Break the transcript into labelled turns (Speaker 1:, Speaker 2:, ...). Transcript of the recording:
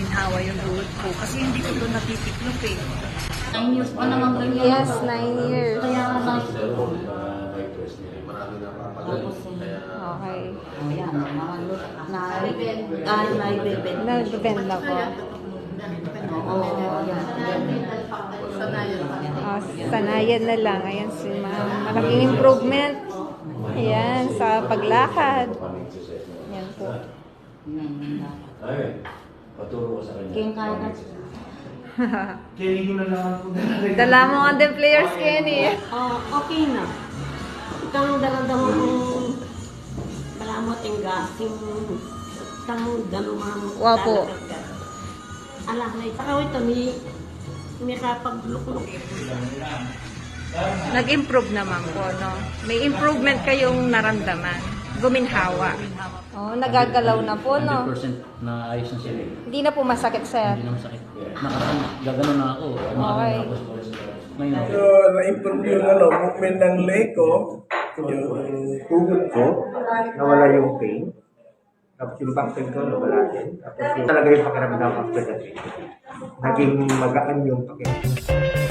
Speaker 1: guminhawa yung tuhod ko. Kasi hindi ko doon natitiklop eh.
Speaker 2: 9 years pa naman ganyan.
Speaker 3: Yes, 9 years.
Speaker 2: Kaya nga,
Speaker 3: Okay.
Speaker 2: kaya naibibend.
Speaker 3: Nag-bend na po.
Speaker 2: Oo, yan.
Speaker 3: Sanayan na lang. Ayan si ma'am. Malaking improvement. Ayan, sa paglakad. Ayan po.
Speaker 4: Paturo ko sa kanya.
Speaker 2: King kaya na.
Speaker 4: Kenny ko na lang ako.
Speaker 3: Dala mo ang the players, Kenny.
Speaker 2: Okay na. Ikaw ang daladama kong malamot ang gasing tang ganuman.
Speaker 3: Wapo.
Speaker 2: Alam na ito ito ni kapaglukluk.
Speaker 3: Nag-improve naman po, no? May improvement kayong naramdaman. Guminhawa. Oh, nagagalaw na po, no?
Speaker 5: 100% na ayos na sila.
Speaker 3: Hindi na po masakit, sir.
Speaker 5: Hindi na masakit. Nakaraan, gagano na ako.
Speaker 3: Okay.
Speaker 5: Ngayon,
Speaker 6: So, na-improve yung movement ng leg ko, yung tuhod ko, nawala yung pain. Tapos yung back pain ko, nawala din. Tapos yung talaga yung pakiramdam after that. Naging magaan yung pakiramdam.